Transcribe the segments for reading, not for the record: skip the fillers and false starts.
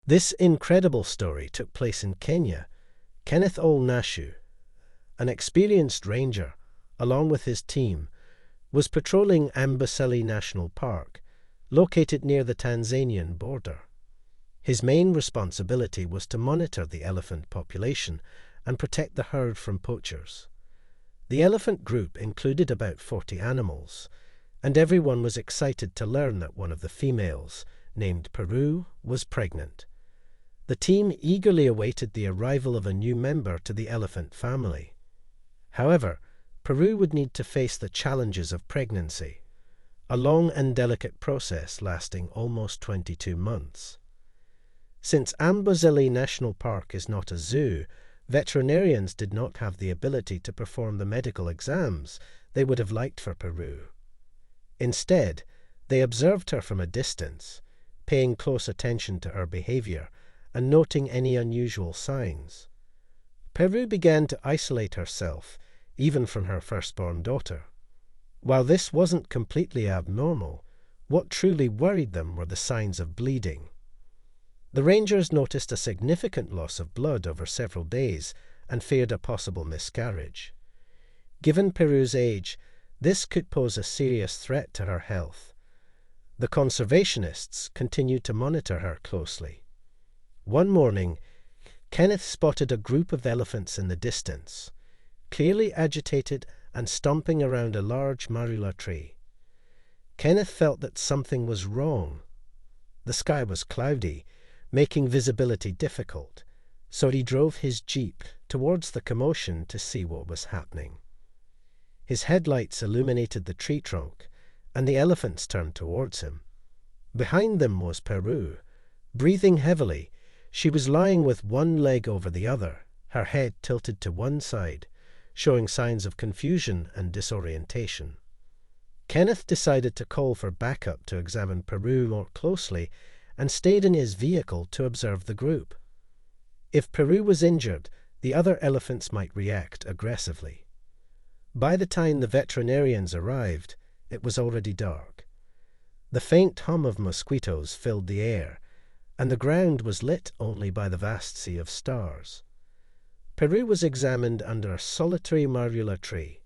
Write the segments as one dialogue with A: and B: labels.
A: This incredible story took place in Kenya. Kenneth Ole Nashu, an experienced ranger, along with his team, was patrolling Amboseli National Park, located near the Tanzanian border. His main responsibility was to monitor the elephant population and protect the herd from poachers. The elephant group included about 40 animals, and everyone was excited to learn that one of the females, named Peru, was pregnant. The team eagerly awaited the arrival of a new member to the elephant family. However, Peru would need to face the challenges of pregnancy, a long and delicate process lasting almost 22 months. Since Amboseli National Park is not a zoo, veterinarians did not have the ability to perform the medical exams they would have liked for Peru. Instead, they observed her from a distance, paying close attention to her behavior and noting any unusual signs. Peru began to isolate herself, even from her firstborn daughter. While this wasn't completely abnormal, what truly worried them were the signs of bleeding. The rangers noticed a significant loss of blood over several days and feared a possible miscarriage. Given Peru's age, this could pose a serious threat to her health. The conservationists continued to monitor her closely. One morning, Kenneth spotted a group of elephants in the distance, clearly agitated and stomping around a large marula tree. Kenneth felt that something was wrong. The sky was cloudy, making visibility difficult, so he drove his jeep towards the commotion to see what was happening. His headlights illuminated the tree trunk, and the elephants turned towards him. Behind them was Peru. Breathing heavily, she was lying with one leg over the other, her head tilted to one side, showing signs of confusion and disorientation. Kenneth decided to call for backup to examine Peru more closely and stayed in his vehicle to observe the group. If Peru was injured, the other elephants might react aggressively. By the time the veterinarians arrived, it was already dark. The faint hum of mosquitoes filled the air, and the ground was lit only by the vast sea of stars. Peru was examined under a solitary marula tree.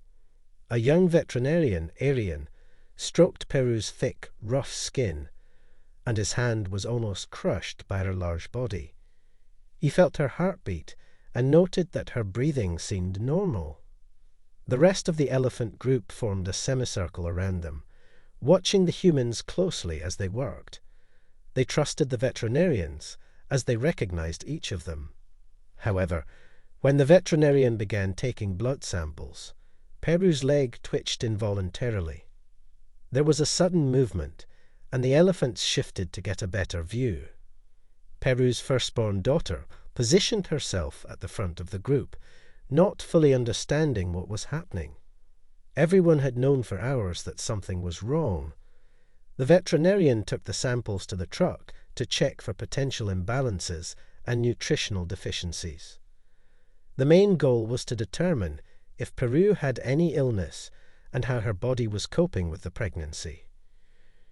A: A young veterinarian, Arian, stroked Peru's thick, rough skin, and his hand was almost crushed by her large body. He felt her heartbeat and noted that her breathing seemed normal. The rest of the elephant group formed a semicircle around them, watching the humans closely as they worked. They trusted the veterinarians, as they recognized each of them. However, when the veterinarian began taking blood samples, Peru's leg twitched involuntarily. There was a sudden movement, and the elephants shifted to get a better view. Peru's firstborn daughter positioned herself at the front of the group, not fully understanding what was happening. Everyone had known for hours that something was wrong. The veterinarian took the samples to the truck to check for potential imbalances and nutritional deficiencies. The main goal was to determine if Peru had any illness and how her body was coping with the pregnancy.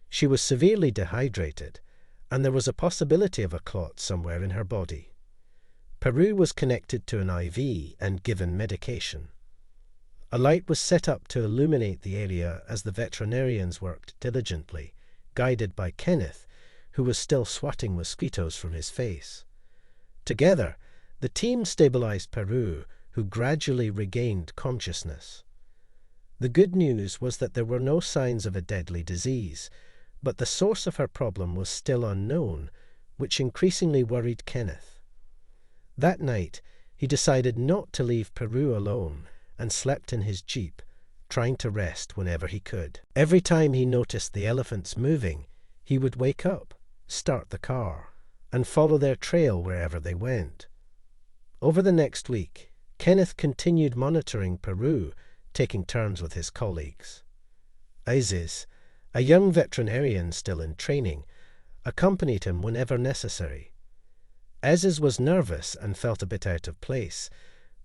A: She was severely dehydrated, and there was a possibility of a clot somewhere in her body. Peru was connected to an IV and given medication. A light was set up to illuminate the area as the veterinarians worked diligently, guided by Kenneth, who was still swatting mosquitoes from his face. Together, the team stabilized Peru, who gradually regained consciousness. The good news was that there were no signs of a deadly disease, but the source of her problem was still unknown, which increasingly worried Kenneth. That night, he decided not to leave Peru alone and slept in his jeep, trying to rest whenever he could. Every time he noticed the elephants moving, he would wake up, start the car, and follow their trail wherever they went. Over the next week, Kenneth continued monitoring Peru, taking turns with his colleagues. Isis, a young veterinarian still in training, accompanied him whenever necessary. Isis was nervous and felt a bit out of place,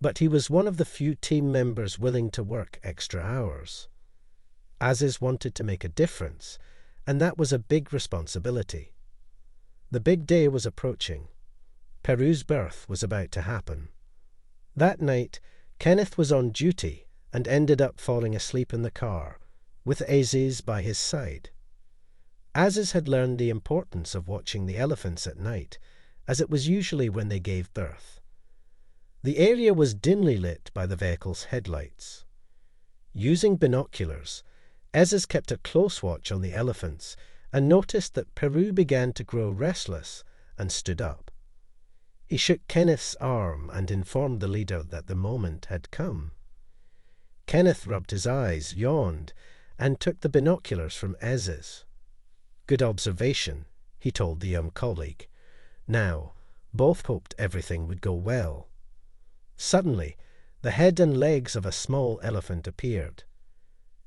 A: but he was one of the few team members willing to work extra hours. Isis wanted to make a difference, and that was a big responsibility. The big day was approaching. Peru's birth was about to happen. That night, Kenneth was on duty and ended up falling asleep in the car, with Aziz by his side. Aziz had learned the importance of watching the elephants at night, as it was usually when they gave birth. The area was dimly lit by the vehicle's headlights. Using binoculars, Aziz kept a close watch on the elephants and noticed that Peru began to grow restless and stood up. He shook Kenneth's arm and informed the leader that the moment had come. Kenneth rubbed his eyes, yawned, and took the binoculars from Aziz. "Good observation," he told the young colleague. Now, both hoped everything would go well. Suddenly, the head and legs of a small elephant appeared.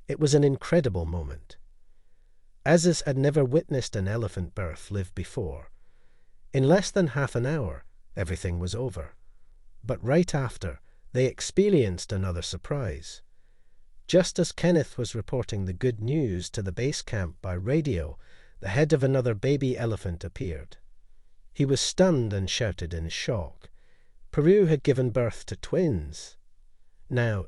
A: It was an incredible moment. Aziz had never witnessed an elephant birth live before. In less than half an hour, everything was over. But right after, they experienced another surprise. Just as Kenneth was reporting the good news to the base camp by radio, the head of another baby elephant appeared. He was stunned and shouted in shock. Peru had given birth to twins. Now,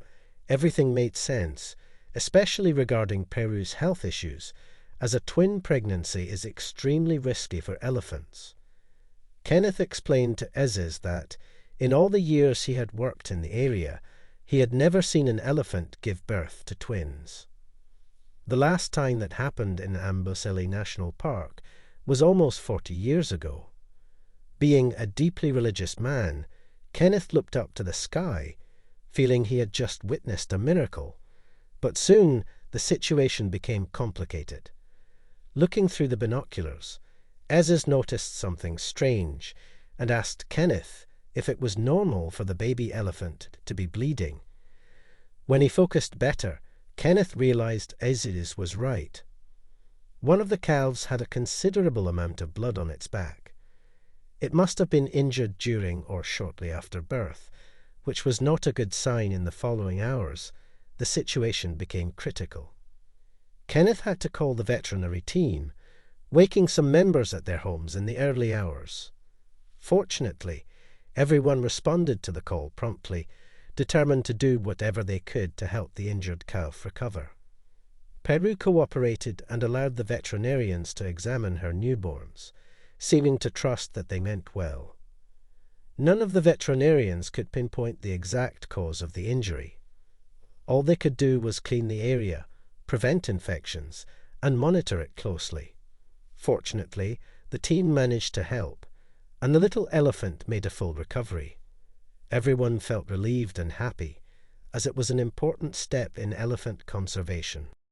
A: everything made sense, especially regarding Peru's health issues, as a twin pregnancy is extremely risky for elephants. Kenneth explained to Aziz that, in all the years he had worked in the area, he had never seen an elephant give birth to twins. The last time that happened in Amboseli National Park was almost 40 years ago. Being a deeply religious man, Kenneth looked up to the sky, feeling he had just witnessed a miracle. But soon the situation became complicated. Looking through the binoculars, Aziz noticed something strange and asked Kenneth if it was normal for the baby elephant to be bleeding. When he focused better, Kenneth realized Aziz was right. One of the calves had a considerable amount of blood on its back. It must have been injured during or shortly after birth, which was not a good sign. In the following hours, the situation became critical. Kenneth had to call the veterinary team, waking some members at their homes in the early hours. Fortunately, everyone responded to the call promptly, determined to do whatever they could to help the injured calf recover. Peru cooperated and allowed the veterinarians to examine her newborns, seeming to trust that they meant well. None of the veterinarians could pinpoint the exact cause of the injury. All they could do was clean the area, prevent infections, and monitor it closely. Fortunately, the team managed to help, and the little elephant made a full recovery. Everyone felt relieved and happy, as it was an important step in elephant conservation.